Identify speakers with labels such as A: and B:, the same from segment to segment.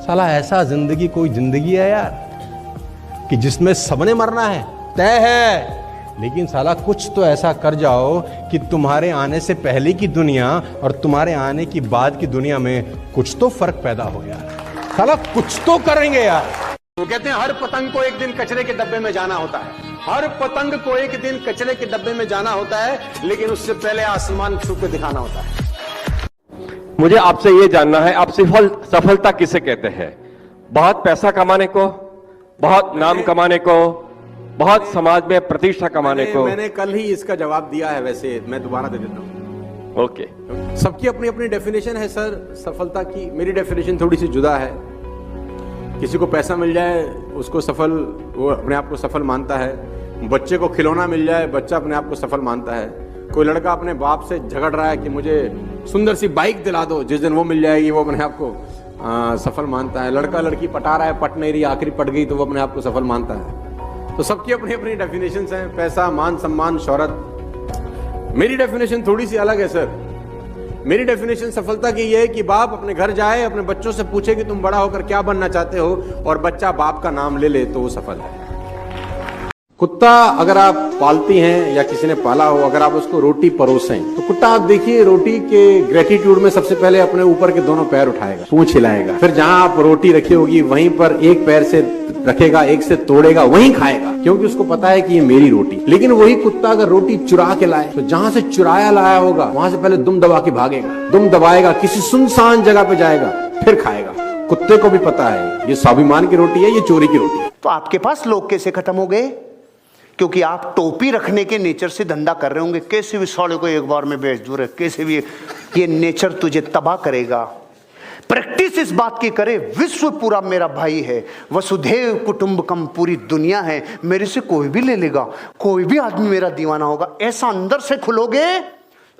A: साला ऐसा जिंदगी कोई जिंदगी है यार कि जिसमें सबने मरना है, तय है, लेकिन साला कुछ तो ऐसा कर जाओ कि तुम्हारे आने से पहले की दुनिया और तुम्हारे आने की बाद की दुनिया में कुछ तो फर्क पैदा हो यार। साला कुछ तो करेंगे यार।
B: वो कहते हैं हर पतंग को एक दिन कचरे के डब्बे में जाना होता है, हर पतंग को एक दिन कचरे के डब्बे में जाना होता है, लेकिन उससे पहले आसमान छू के दिखाना होता है।
C: मुझे आपसे ये जानना है, आप सफलता किसे कहते हैं? बहुत पैसा कमाने को, बहुत नाम कमाने को, बहुत समाज में प्रतिष्ठा कमाने को?
B: मैंने कल ही इसका जवाब दिया है, वैसे मैं दोबारा दे देता हूँ।
C: ओके।
B: सबकी अपनी अपनी डेफिनेशन है सर सफलता की। मेरी डेफिनेशन थोड़ी सी जुदा है। किसी को पैसा मिल जाए उसको सफल, वो अपने आप को सफल मानता है। बच्चे को खिलौना मिल जाए, बच्चा अपने आप को सफल मानता है। कोई लड़का अपने बाप से झगड़ रहा है कि मुझे सुंदर सी बाइक दिला दो, जिस दिन वो मिल जाएगी वो अपने आप को सफल मानता है। लड़का लड़की पटा रहा है, पट नहीं रही, आखिरी पट गई तो वो अपने आप को सफल मानता है। तो सबकी अपनी अपनी डेफिनेशंस हैं, पैसा, मान सम्मान, शोहरत। मेरी डेफिनेशन थोड़ी सी अलग है सर। मेरी डेफिनेशन सफलता की ये है कि बाप अपने घर जाए, अपने बच्चों से पूछे कि तुम बड़ा होकर क्या बनना चाहते हो, और बच्चा बाप का नाम ले ले तो वो सफल है। कुत्ता अगर आप पालती हैं या किसी ने पाला हो, अगर आप उसको रोटी परोसें तो कुत्ता, आप देखिए, रोटी के ग्रेटिट्यूड में सबसे पहले अपने ऊपर के दोनों पैर उठाएगा, पूंछ हिलाएगा, फिर जहां आप रोटी रखी होगी वहीं पर एक पैर से रखेगा, एक से तोड़ेगा, वहीं खाएगा, क्योंकि उसको पता है कि ये मेरी रोटी। लेकिन वही कुत्ता अगर रोटी चुरा के लाए तो जहां से चुराया लाया होगा वहां से पहले दुम दबा के भागेगा, दुम दबाएगा, किसी सुनसान जगह पे जाएगा, फिर खाएगा। कुत्ते को भी पता है ये स्वाभिमान की रोटी है, ये चोरी की रोटी है।
D: तो आपके पास लोग कैसे खत्म हो गए? क्योंकि आप टोपी रखने के नेचर से धंधा कर रहे होंगे। कैसे भी साले को एक बार में बेच दूर है, कैसे भी ये नेचर तुझे तबाह करेगा। प्रैक्टिस इस बात की करे, विश्व पूरा मेरा भाई है, वसुधैव कुटुंबकम, पूरी दुनिया है, मेरे से कोई भी ले लेगा, कोई भी आदमी मेरा दीवाना होगा। ऐसा अंदर से खुलोगे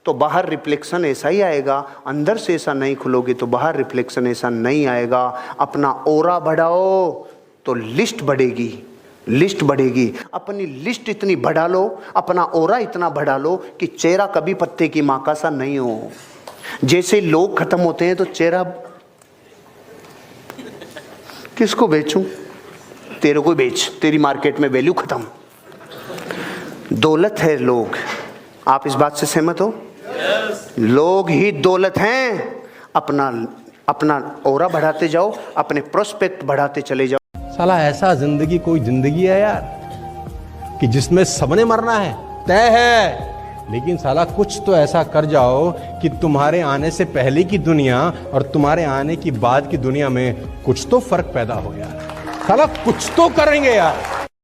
D: तो बाहर रिफ्लेक्शन ऐसा ही आएगा, अंदर से ऐसा नहीं खुलोगे तो बाहर रिफ्लेक्शन ऐसा नहीं आएगा। अपना ऑरा बढ़ाओ तो लिस्ट बढ़ेगी, लिस्ट बढ़ेगी। अपनी लिस्ट इतनी बढ़ा लो, अपना ऑरा इतना बढ़ा लो कि चेहरा कभी पत्ते की माँ का सा नहीं हो। जैसे लोग खत्म होते हैं तो चेहरा किसको बेचूं? तेरे को बेच, तेरी मार्केट में वैल्यू खत्म। दौलत है लोग, आप इस बात से सहमत हो? लोग ही दौलत हैं। अपना ऑरा बढ़ाते जाओ, अपने प्रोस्पेक्ट बढ़ाते चले जाओ।
A: साला ऐसा जिंदगी कोई जिंदगी है यार कि जिसमें सबने मरना है, तय है, लेकिन साला कुछ तो ऐसा कर जाओ कि तुम्हारे आने से पहले की दुनिया और तुम्हारे आने की बाद की दुनिया में कुछ तो फर्क पैदा हो यार। साला कुछ तो करेंगे यार।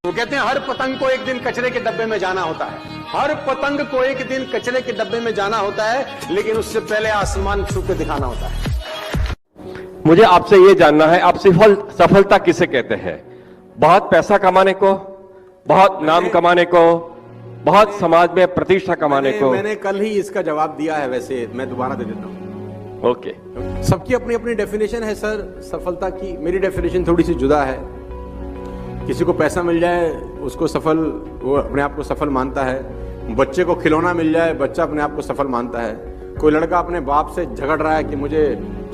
B: वो कहते हैं हर पतंग को एक दिन कचरे के डब्बे में जाना होता है, हर पतंग को एक दिन कचरे के डब्बे में जाना होता है, लेकिन उससे पहले आसमान छू के दिखाना होता है।
C: मुझे आपसे ये जानना है, आप सफलता किसे कहते हैं? बहुत पैसा कमाने को, बहुत नाम कमाने को, बहुत समाज में प्रतिष्ठा कमाने को?
B: मैंने कल ही इसका जवाब दिया है, वैसे मैं दोबारा दे देता हूँ।
C: ओके।
B: सबकी अपनी अपनी डेफिनेशन है सर सफलता की। मेरी डेफिनेशन थोड़ी सी जुदा है। किसी को पैसा मिल जाए उसको सफल, वो अपने आप को सफल मानता है। बच्चे को खिलौना मिल जाए, बच्चा अपने आप को सफल मानता है। कोई लड़का अपने बाप से झगड़ रहा है कि मुझे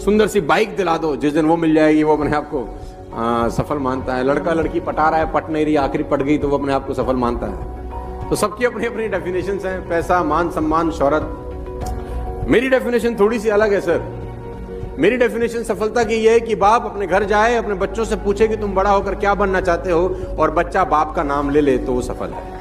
B: सुंदर सी बाइक दिला दो, जिस दिन वो मिल जाएगी वो अपने आप को सफल मानता है। लड़का लड़की पटा रहा है, पट नहीं रही, आखिरी पट गई तो वो अपने आप को सफल मानता है। तो सबकी अपनी अपनी डेफिनेशंस हैं, पैसा, मान सम्मान, शोहरत। मेरी डेफिनेशन थोड़ी सी अलग है सर। मेरी डेफिनेशन सफलता की ये है कि बाप अपने घर जाए, अपने बच्चों से पूछे कि तुम बड़ा होकर क्या बनना चाहते हो, और बच्चा बाप का नाम ले ले तो वो सफल है।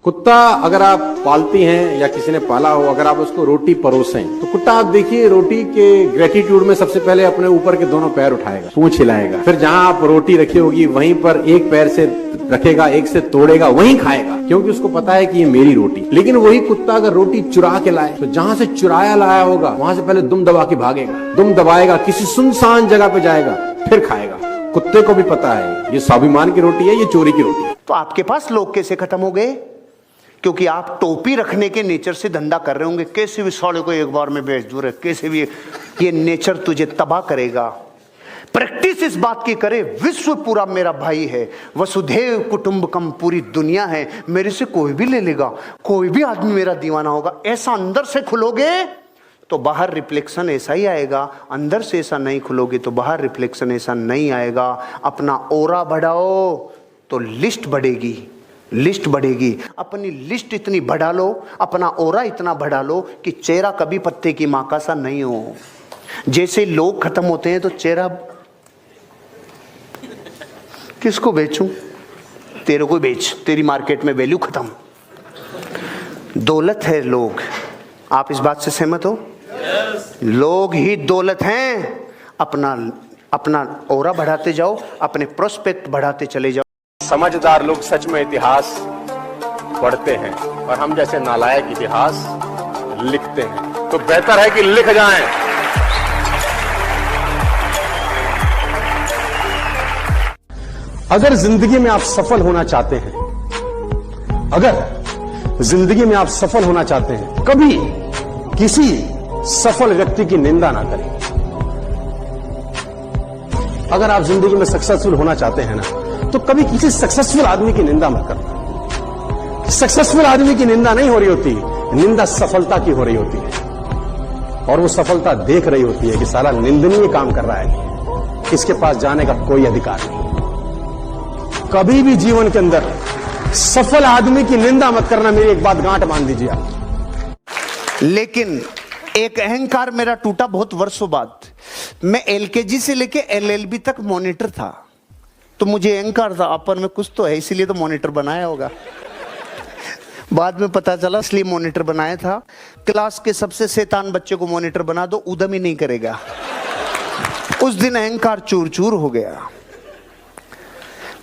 B: कुत्ता अगर आप पालती हैं या किसी ने पाला हो, अगर आप उसको रोटी परोसें तो कुत्ता, आप देखिए, रोटी के ग्रेटिट्यूड में सबसे पहले अपने ऊपर के दोनों पैर उठाएगा, पूंछ हिलाएगा, फिर जहां आप रोटी रखी होगी वहीं पर एक पैर से रखेगा, एक से तोड़ेगा, वहीं खाएगा, क्योंकि उसको पता है कि ये मेरी रोटी। लेकिन वही कुत्ता अगर रोटी चुरा के लाए तो जहां से चुराया लाया होगा वहां से पहले दुम दबा के भागेगा, दुम दबाएगा, किसी सुनसान जगह पे जाएगा, फिर खाएगा। कुत्ते को भी पता है ये स्वाभिमान की रोटी है, ये चोरी की रोटी है।
D: तो आपके पास लोग कैसे खत्म हो गए? क्योंकि आप टोपी रखने के नेचर से धंधा कर रहे होंगे। कैसे भी साले को एक बार में बेच दूर है, कैसे भी ये नेचर तुझे तबाह करेगा। प्रैक्टिस इस बात की करे, विश्व पूरा मेरा भाई है, वसुधैव कुटुंबकम, पूरी दुनिया है, मेरे से कोई भी ले लेगा, कोई भी आदमी मेरा दीवाना होगा। ऐसा अंदर से खुलोगे तो बाहर रिफ्लेक्शन ऐसा ही आएगा, अंदर से ऐसा नहीं खुलोगे तो बाहर रिफ्लेक्शन ऐसा नहीं आएगा। अपना ऑरा बढ़ाओ तो लिस्ट बढ़ेगी, लिस्ट बढ़ेगी। अपनी लिस्ट इतनी बढ़ा लो, अपना ऑरा इतना बढ़ा लो कि चेहरा कभी पत्ते की माँ का सा नहीं हो। जैसे लोग खत्म होते हैं तो चेहरा किसको बेचूं? तेरे को बेच, तेरी मार्केट में वैल्यू खत्म। दौलत है लोग, आप इस बात से सहमत हो? लोग ही दौलत हैं। अपना ऑरा बढ़ाते जाओ, अपने प्रोस्पेक्ट बढ़ाते चले जाओ।
B: समझदार लोग सच में इतिहास पढ़ते हैं और हम जैसे नालायक इतिहास लिखते हैं, तो बेहतर है कि लिख जाएं।
A: अगर जिंदगी में आप सफल होना चाहते हैं, अगर जिंदगी में आप सफल होना चाहते हैं, कभी किसी सफल व्यक्ति की निंदा ना करें। अगर आप जिंदगी में सक्सेसफुल होना चाहते हैं ना, तो कभी किसी सक्सेसफुल आदमी की निंदा मत करना। सक्सेसफुल आदमी की निंदा नहीं हो रही होती, निंदा सफलता की हो रही होती है। और वो सफलता देख रही होती है कि साला निंदनीय काम कर रहा है, इसके पास जाने का कोई अधिकार नहीं। कभी भी जीवन के अंदर सफल आदमी की निंदा मत करना, मेरी एक बात गांठ बांध दीजिए आप।
D: लेकिन एक अहंकार मेरा टूटा बहुत वर्षों बाद। मैं एलकेजी से लेके एलएलबी तक मॉनिटर था, तो मुझे अहंकार था अपन में कुछ तो है, इसीलिए तो मॉनिटर बनाया होगा। बाद में पता चला इसलिए मॉनिटर बनाया था। क्लास के सबसे शैतान बच्चे को मॉनिटर बना दो, उदम ही नहीं करेगा। उस दिन अहंकार चूर चूर हो गया।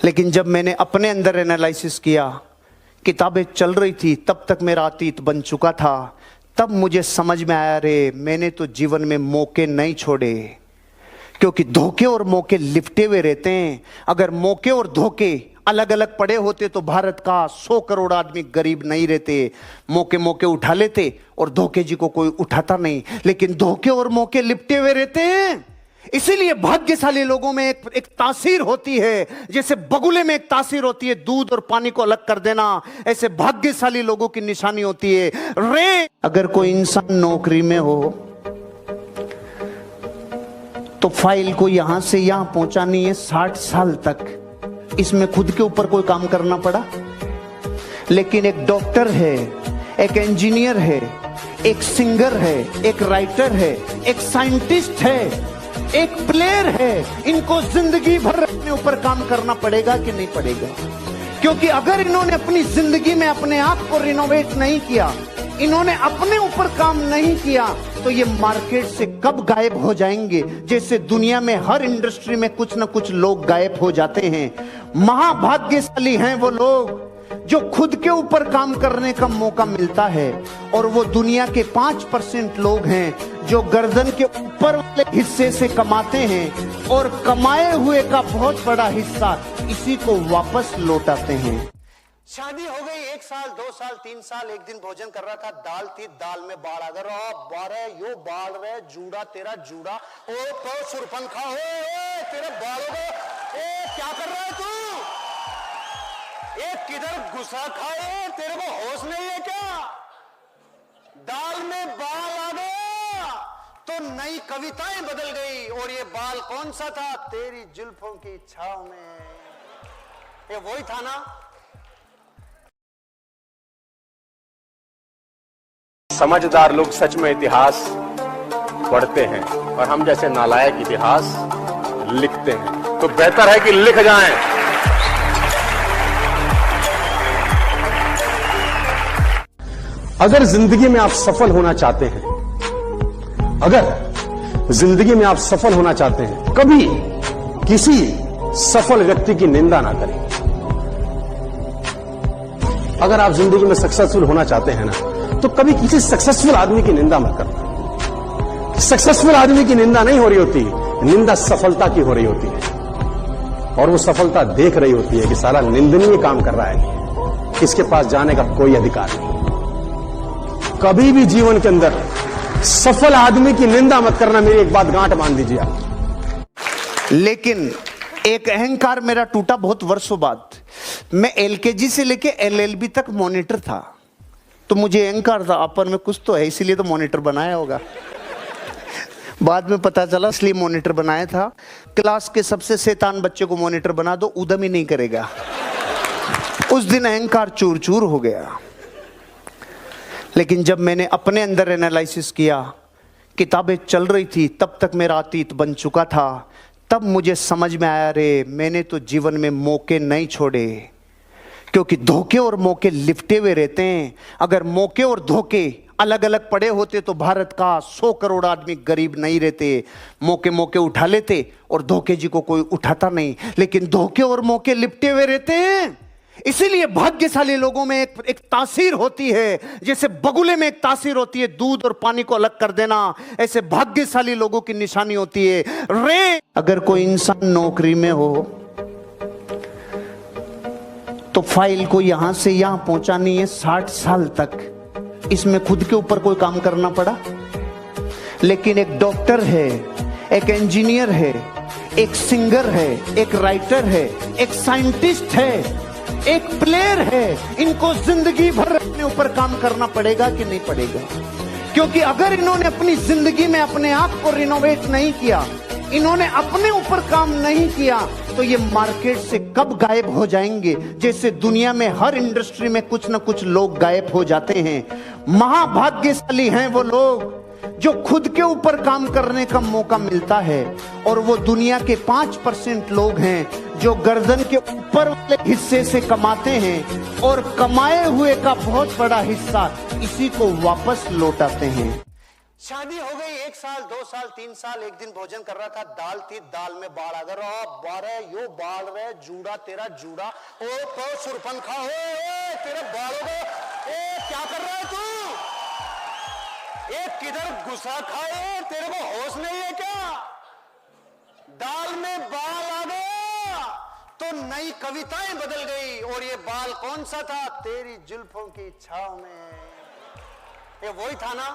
D: लेकिन जब मैंने अपने अंदर एनालिसिस किया, किताबें चल रही थी, तब तक मेरा अतीत बन चुका था, तब मुझे समझ में आया, रे मैंने तो जीवन में मौके नहीं छोड़े, क्योंकि धोखे और मौके लिपटे हुए रहते हैं। अगर मौके और धोखे अलग अलग पड़े होते तो भारत का 100 करोड़ आदमी गरीब नहीं रहते। मौके उठा लेते और धोखे जी को कोई उठाता नहीं, लेकिन धोखे और मौके लिपटे हुए रहते हैं। इसीलिए भाग्यशाली लोगों में एक तासीर होती है, जैसे बगुले में एक तासीर होती है दूध और पानी को अलग कर देना, ऐसे भाग्यशाली लोगों की निशानी होती है। रे अगर कोई इंसान नौकरी में हो तो फाइल को यहां से यहां पहुंचानी है 60 साल तक, इसमें खुद के ऊपर कोई काम करना पड़ा। लेकिन एक डॉक्टर है, एक इंजीनियर है, एक सिंगर है, एक राइटर है, एक साइंटिस्ट है, एक प्लेयर है, इनको जिंदगी भर अपने ऊपर काम करना पड़ेगा कि नहीं पड़ेगा? क्योंकि अगर इन्होंने अपनी जिंदगी में अपने आप को रिनोवेट नहीं किया, इन्होंने अपने ऊपर काम नहीं किया, तो ये मार्केट से कब गायब हो जाएंगे। जैसे दुनिया में हर इंडस्ट्री में कुछ ना कुछ लोग गायब हो जाते हैं। महाभाग्यशाली हैं वो लोग जो खुद के ऊपर काम करने का मौका मिलता है, और वो दुनिया के 5% लोग हैं जो गर्दन के ऊपर वाले हिस्से से कमाते हैं और कमाए हुए का बहुत बड़ा हिस्सा इसी को वापस लौटाते हैं। शादी हो गई 1 साल 2 साल 3 साल, एक दिन भोजन कर रहा था, दाल थी, दाल में बाढ़ आ गया, बारे यो बाढ़ रहे जूड़ा तेरा जूड़ा, ओ तो सुरपंखा हो तेरे बालों को, क्या कर रहा है तू? किधर गुस्सा खाए, तेरे को होश नहीं है क्या? दाल में बाल आ गया तो नई कविताएं बदल गई, और ये बाल कौन सा था? तेरी जुल्फों की छाव में, ये वही था ना।
B: समझदार लोग सच में इतिहास पढ़ते हैं और हम जैसे नालायक इतिहास लिखते हैं, तो बेहतर है कि लिख जाएं।
A: अगर जिंदगी में आप सफल होना चाहते हैं, अगर जिंदगी में आप सफल होना चाहते हैं, कभी किसी सफल व्यक्ति की निंदा ना करें। अगर आप जिंदगी में सक्सेसफुल होना चाहते हैं ना, तो कभी किसी सक्सेसफुल आदमी की निंदा मत करना। सक्सेसफुल आदमी की निंदा नहीं हो रही होती, निंदा सफलता की हो रही होती है। और वो सफलता देख रही होती है कि साला निंदनीय काम कर रहा है, इसके पास जाने का कोई अधिकार नहीं। कभी भी जीवन के अंदर सफल आदमी की निंदा मत करना, मेरी एक बात गांठ बांध दीजिए आप।
D: लेकिन एक अहंकार मेरा टूटा बहुत वर्षों बाद। मैं एलकेजी से लेके एलएलबी तक मॉनिटर था, तो मुझे अहंकार था अपन में कुछ तो है, इसीलिए तो मॉनिटर बनाया होगा। बाद में पता चला असली मॉनिटर बनाया था। क्लास के सबसे शैतान बच्चे को मॉनिटर बना दो, उदम ही नहीं करेगा। उस दिन अहंकार चूर चूर हो गया। लेकिन जब मैंने अपने अंदर एनालिसिस किया, किताबें चल रही थी, तब तक मेरा अतीत बन चुका था। तब मुझे समझ में आया, रे मैंने तो जीवन में मौके नहीं छोड़े, क्योंकि धोखे और मौके लिपटे हुए रहते हैं। अगर मौके और धोखे अलग अलग पड़े होते तो भारत का 100 करोड़ आदमी गरीब नहीं रहते। मौके उठा लेते और धोखे जी को कोई उठाता नहीं, लेकिन धोखे और मौके लिपटे हुए रहते हैं। इसीलिए भाग्यशाली लोगों में एक तासीर होती है, जैसे बगुले में एक तासीर होती है दूध और पानी को अलग कर देना, ऐसे भाग्यशाली लोगों की निशानी होती है। रे अगर कोई इंसान नौकरी में हो तो फाइल को यहां से यहां पहुंचानी है 60 साल तक, इसमें खुद के ऊपर कोई काम करना पड़ा। लेकिन एक डॉक्टर है, एक इंजीनियर है, एक सिंगर है, एक राइटर है, एक साइंटिस्ट है, एक प्लेयर है, इनको जिंदगी भर अपने ऊपर काम करना पड़ेगा कि नहीं पड़ेगा? क्योंकि अगर इन्होंने अपनी जिंदगी में अपने आप को रिनोवेट नहीं किया, इन्होंने अपने ऊपर काम नहीं किया, तो ये मार्केट से कब गायब हो जाएंगे? जैसे दुनिया में हर इंडस्ट्री में कुछ ना कुछ लोग गायब हो जाते हैं। महाभाग्यशाली हैं वो लोग जो खुद के ऊपर काम करने का मौका मिलता है, और वो दुनिया के 5% लोग हैं जो गर्दन के ऊपर वाले हिस्से से कमाते हैं और कमाए हुए का बहुत बड़ा हिस्सा इसी को वापस लौटाते हैं। शादी हो गई 1 साल 2 साल 3 साल, एक दिन भोजन कर रहा था, दाल थी, दाल में बाढ़ आ गया। बारे यो बाल रहे जूड़ा, तेरा जूड़ा, ओ तो सुरपन खा, ओ तेरे बालों को, ओ क्या कर रहा है तू? एक किधर गुस्सा खाए, तेरे को होश नहीं है क्या? दाल में बाल आ गया तो नई कविताएं बदल गई। और ये बाल कौन सा था? तेरी जुल्फों की छाव में। ये वही था ना